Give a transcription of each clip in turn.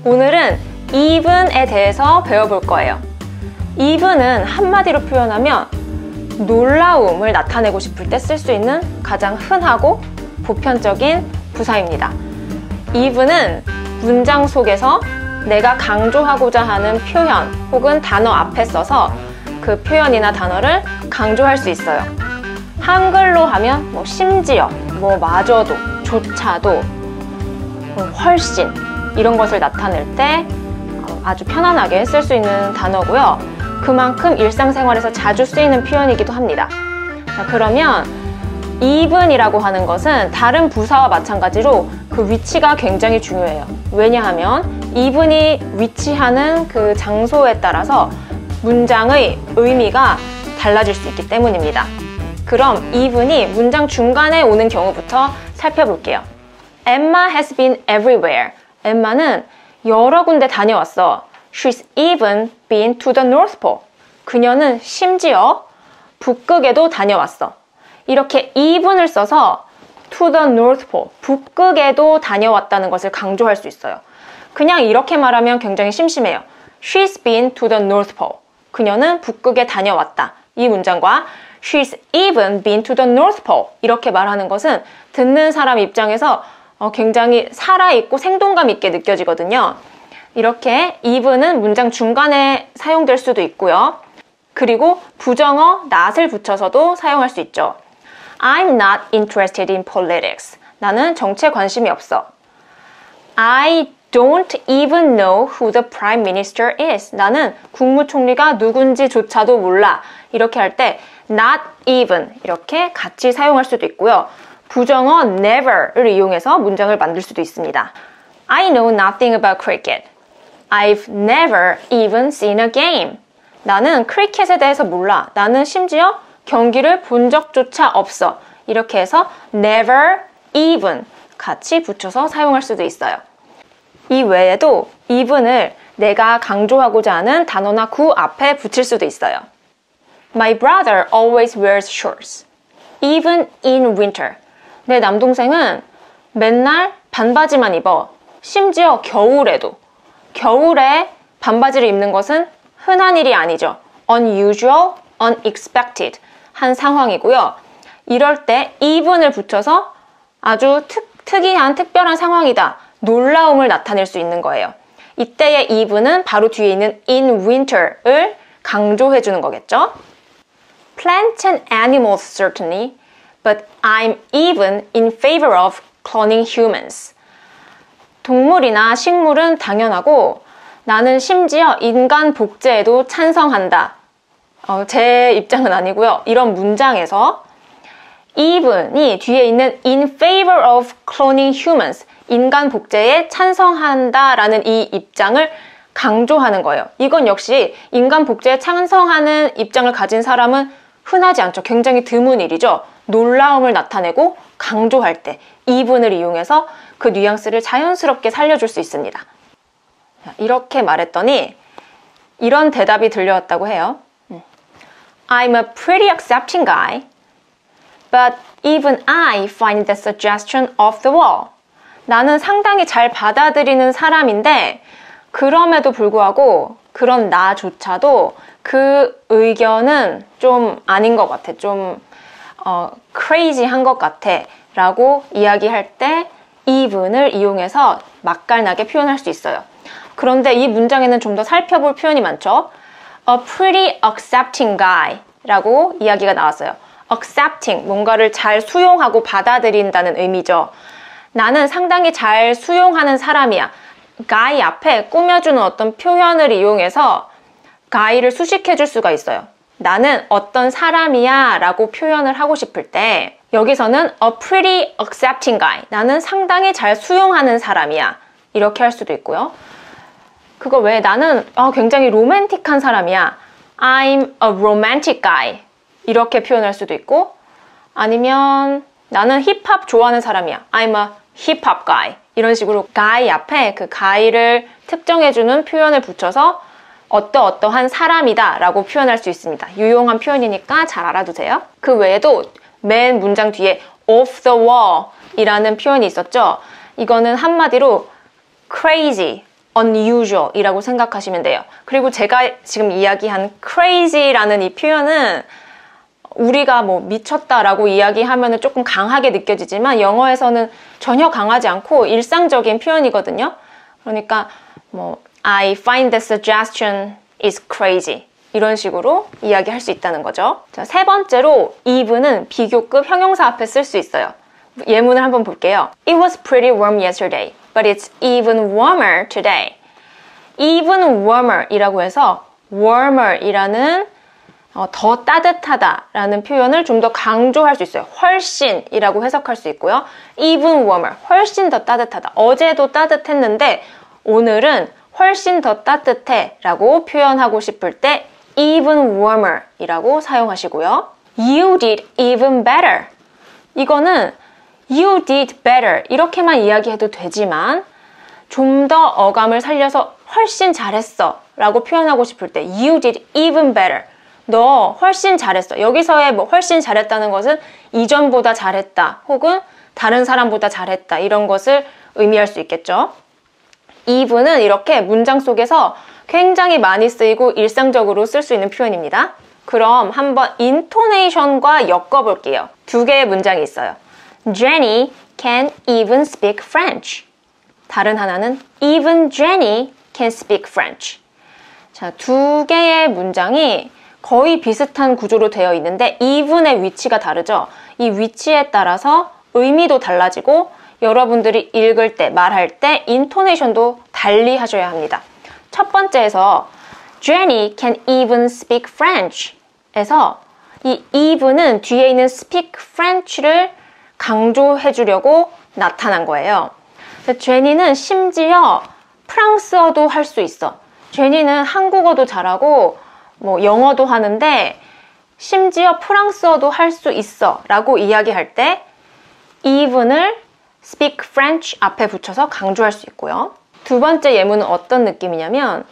오늘은 even에 대해서 배워볼 거예요. even은 한마디로 표현하면 놀라움을 나타내고 싶을 때 쓸 수 있는 가장 흔하고 보편적인 부사입니다. even은 문장 속에서 내가 강조하고자 하는 표현 혹은 단어 앞에 써서 그 표현이나 단어를 강조할 수 있어요. 한글로 하면 심지어, 마저도, 조차도, 훨씬 이런 것을 나타낼 때 아주 편안하게 쓸 수 있는 단어고요. 그만큼 일상생활에서 자주 쓰이는 표현이기도 합니다. 자, 그러면 even이라고 하는 것은 다른 부사와 마찬가지로 그 위치가 굉장히 중요해요. 왜냐하면 even이 위치하는 그 장소에 따라서 문장의 의미가 달라질 수 있기 때문입니다. 그럼 even이 문장 중간에 오는 경우부터 살펴볼게요. Emma has been everywhere. 엠마는 여러 군데 다녀왔어. She's even been to the North Pole. 그녀는 심지어 북극에도 다녀왔어. 이렇게 even을 써서 to the North Pole, 북극에도 다녀왔다는 것을 강조할 수 있어요. 그냥 이렇게 말하면 굉장히 심심해요. She's been to the North Pole. 그녀는 북극에 다녀왔다. 이 문장과 She's even been to the North Pole. 이렇게 말하는 것은 듣는 사람 입장에서 굉장히 살아있고 생동감 있게 느껴지거든요. 이렇게 even은 문장 중간에 사용될 수도 있고요. 그리고 부정어 not을 붙여서도 사용할 수 있죠. I'm not interested in politics. 나는 정치에 관심이 없어. I don't even know who the prime minister is. 나는 국무총리가 누군지조차도 몰라. 이렇게 할 때 not even 이렇게 같이 사용할 수도 있고요. 부정어 never를 이용해서 문장을 만들 수도 있습니다. I know nothing about cricket. I've never even seen a game. 나는 크리켓에 대해서 몰라. 나는 심지어 경기를 본 적조차 없어. 이렇게 해서 never, even 같이 붙여서 사용할 수도 있어요. 이 외에도 even을 내가 강조하고자 하는 단어나 구 앞에 붙일 수도 있어요. My brother always wears shorts, even in winter. 내 남동생은 맨날 반바지만 입어. 심지어 겨울에도. 겨울에 반바지를 입는 것은 흔한 일이 아니죠. unusual, unexpected 한 상황이고요. 이럴 때 even을 붙여서 아주 특이한 특별한 상황이다. 놀라움을 나타낼 수 있는 거예요. 이때의 even은 바로 뒤에 있는 in winter를 강조해 주는 거겠죠. Plants and animals certainly, but I'm even in favor of cloning humans. 동물이나 식물은 당연하고 나는 심지어 인간 복제에도 찬성한다. 제 입장은 아니고요. 이런 문장에서 even이 뒤에 있는 in favor of cloning humans, 인간 복제에 찬성한다 라는 이 입장을 강조하는 거예요. 이건 역시 인간 복제에 찬성하는 입장을 가진 사람은 흔하지 않죠. 굉장히 드문 일이죠. 놀라움을 나타내고 강조할 때 even을 이용해서 그 뉘앙스를 자연스럽게 살려줄 수 있습니다. 이렇게 말했더니 이런 대답이 들려왔다고 해요. I'm a pretty accepting guy, but even I find the suggestion off the wall. 나는 상당히 잘 받아들이는 사람인데 그럼에도 불구하고 그런 나조차도 그 의견은 좀 아닌 것 같아. 좀 crazy한 것 같아 라고 이야기할 때 even을 이용해서 맛깔나게 표현할 수 있어요. 그런데 이 문장에는 좀 더 살펴볼 표현이 많죠. A pretty accepting guy 라고 이야기가 나왔어요. accepting, 뭔가를 잘 수용하고 받아들인다는 의미죠. 나는 상당히 잘 수용하는 사람이야. guy 앞에 꾸며주는 어떤 표현을 이용해서 guy를 수식해 줄 수가 있어요. 나는 어떤 사람이야 라고 표현을 하고 싶을 때 여기서는 a pretty accepting guy, 나는 상당히 잘 수용하는 사람이야 이렇게 할 수도 있고요. 그거 외에 나는 굉장히 로맨틱한 사람이야. I'm a romantic guy 이렇게 표현할 수도 있고, 아니면 나는 힙합 좋아하는 사람이야. I'm a hip-hop guy 이런 식으로 guy 앞에 그 guy를 특정해주는 표현을 붙여서 어떠어떠한 사람이다 라고 표현할 수 있습니다. 유용한 표현이니까 잘 알아두세요. 그 외에도 맨 문장 뒤에 off the wall 이라는 표현이 있었죠. 이거는 한마디로 crazy, unusual 이라고 생각하시면 돼요. 그리고 제가 지금 이야기한 crazy라는 이 표현은 우리가 뭐 미쳤다라고 이야기하면 조금 강하게 느껴지지만 영어에서는 전혀 강하지 않고 일상적인 표현이거든요. 그러니까 뭐 I find the suggestion is crazy 이런 식으로 이야기할 수 있다는 거죠. 자, 세 번째로 even은 비교급 형용사 앞에 쓸 수 있어요. 예문을 한번 볼게요. It was pretty warm yesterday, but it's even warmer today. even warmer 이라고 해서 warmer 이라는 더 따뜻하다 라는 표현을 좀 더 강조할 수 있어요. 훨씬 이라고 해석할 수 있고요. even warmer, 훨씬 더 따뜻하다. 어제도 따뜻했는데 오늘은 훨씬 더 따뜻해 라고 표현하고 싶을 때 even warmer 이라고 사용하시고요. You did even better. 이거는 You did better 이렇게만 이야기해도 되지만 좀 더 어감을 살려서 훨씬 잘했어 라고 표현하고 싶을 때 You did even better. 너 훨씬 잘했어. 여기서의 뭐 훨씬 잘했다는 것은 이전보다 잘했다 혹은 다른 사람보다 잘했다 이런 것을 의미할 수 있겠죠. even은 이렇게 문장 속에서 굉장히 많이 쓰이고 일상적으로 쓸 수 있는 표현입니다. 그럼 한번 intonation과 엮어볼게요. 두 개의 문장이 있어요. Jenny can even speak French. 다른 하나는 even Jenny can speak French. 자, 두 개의 문장이 거의 비슷한 구조로 되어 있는데 even의 위치가 다르죠. 이 위치에 따라서 의미도 달라지고 여러분들이 읽을 때, 말할 때 인토네이션도 달리 하셔야 합니다. 첫 번째에서 Jenny can even speak French 에서 이 even은 뒤에 있는 speak French를 강조해 주려고 나타난 거예요. 제니는 심지어 프랑스어도 할 수 있어. 제니는 한국어도 잘하고 뭐 영어도 하는데 심지어 프랑스어도 할 수 있어 라고 이야기할 때 even을 speak French 앞에 붙여서 강조할 수 있고요. 두 번째 예문은 어떤 느낌이냐면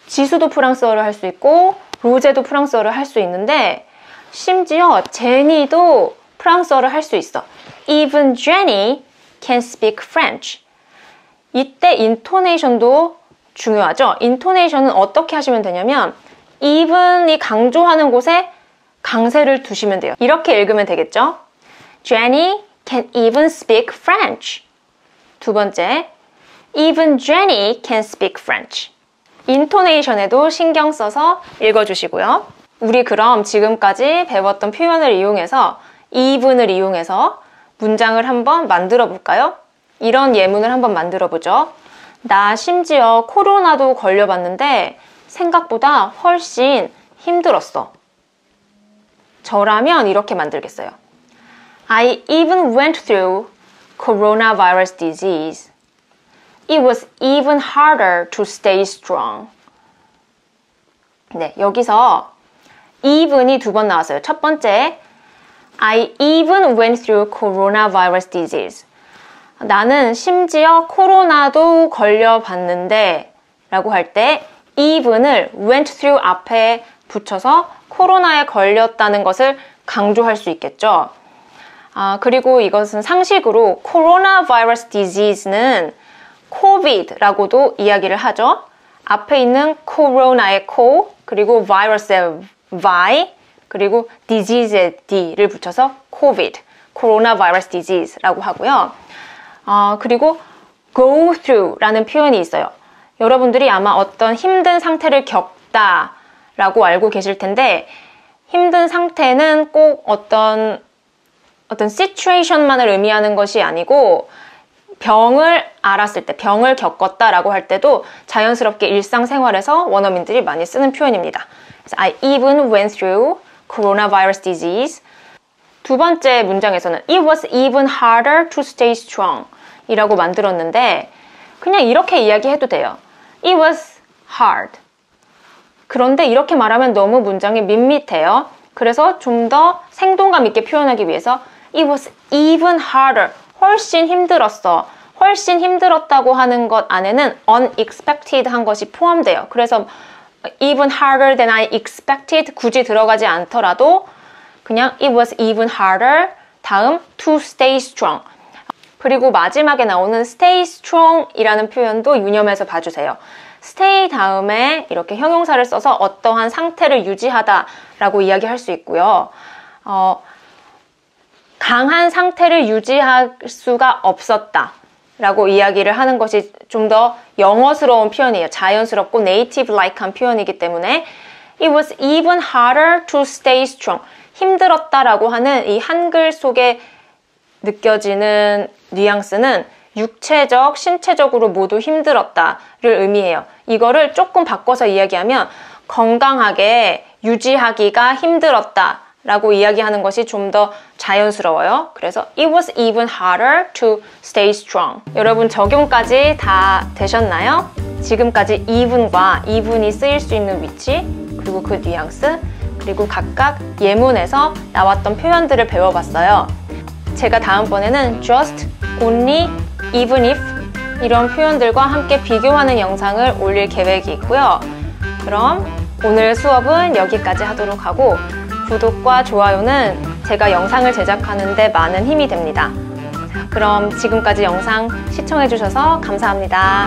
지수도 프랑스어를 할 수 있고 로제도 프랑스어를 할 수 있는데 심지어 제니도 프랑스어를 할 수 있어. Even Jenny can speak French. 이때 인토네이션도 중요하죠. 인토네이션은 어떻게 하시면 되냐면 even이 강조하는 곳에 강세를 두시면 돼요. 이렇게 읽으면 되겠죠. Jenny can even speak French. 두 번째, even Jenny can speak French. 인토네이션에도 신경 써서 읽어주시고요. 우리 그럼 지금까지 배웠던 표현을 이용해서 even을 이용해서 문장을 한번 만들어 볼까요? 이런 예문을 한번 만들어 보죠. 나 심지어 코로나도 걸려봤는데 생각보다 훨씬 힘들었어. 저라면 이렇게 만들겠어요. I even went through coronavirus disease. It was even harder to stay strong. 네, 여기서 even이 두 번 나왔어요. 첫 번째, I even went through coronavirus disease. 나는 심지어 코로나도 걸려봤는데 라고 할 때 even을 went through 앞에 붙여서 코로나에 걸렸다는 것을 강조할 수 있겠죠. 그리고 이것은 상식으로 coronavirus disease는 COVID라고도 이야기를 하죠. 앞에 있는 corona의 co, 그리고 virus의 vi, 그리고 disease의 d를 붙여서 COVID, coronavirus disease라고 하고요. 그리고 go through라는 표현이 있어요. 여러분들이 아마 어떤 힘든 상태를 겪다라고 알고 계실 텐데 힘든 상태는 꼭 어떤 situation만을 의미하는 것이 아니고 병을 알았을 때, 병을 겪었다라고 할 때도 자연스럽게 일상생활에서 원어민들이 많이 쓰는 표현입니다. 그래서 I even went through coronavirus disease. 두 번째 문장에서는 It was even harder to stay strong 이라고 만들었는데 그냥 이렇게 이야기해도 돼요. It was hard. 그런데 이렇게 말하면 너무 문장이 밋밋해요. 그래서 좀 더 생동감 있게 표현하기 위해서 It was even harder. 훨씬 힘들었어. 훨씬 힘들었다고 하는 것 안에는 unexpected 한 것이 포함돼요. 그래서 even harder than I expected 굳이 들어가지 않더라도 그냥 it was even harder 다음 to stay strong. 그리고 마지막에 나오는 stay strong 이라는 표현도 유념해서 봐주세요. stay 다음에 이렇게 형용사를 써서 어떠한 상태를 유지하다 라고 이야기할 수 있고요. 강한 상태를 유지할 수가 없었다 라고 이야기를 하는 것이 좀 더 영어스러운 표현이에요. 자연스럽고 native-like한 표현이기 때문에 It was even harder to stay strong. 힘들었다라고 하는 이 한글 속에 느껴지는 뉘앙스는 육체적, 신체적으로 모두 힘들었다를 의미해요. 이거를 조금 바꿔서 이야기하면 건강하게 유지하기가 힘들었다 라고 이야기하는 것이 좀 더 자연스러워요. 그래서 It was even harder to stay strong. 여러분 적용까지 다 되셨나요? 지금까지 even과 even이 쓰일 수 있는 위치, 그리고 그 뉘앙스, 그리고 각각 예문에서 나왔던 표현들을 배워봤어요. 제가 다음번에는 just, only, even if 이런 표현들과 함께 비교하는 영상을 올릴 계획이 있고요. 그럼 오늘 수업은 여기까지 하도록 하고 구독과 좋아요는 제가 영상을 제작하는 데 많은 힘이 됩니다. 그럼 지금까지 영상 시청해주셔서 감사합니다.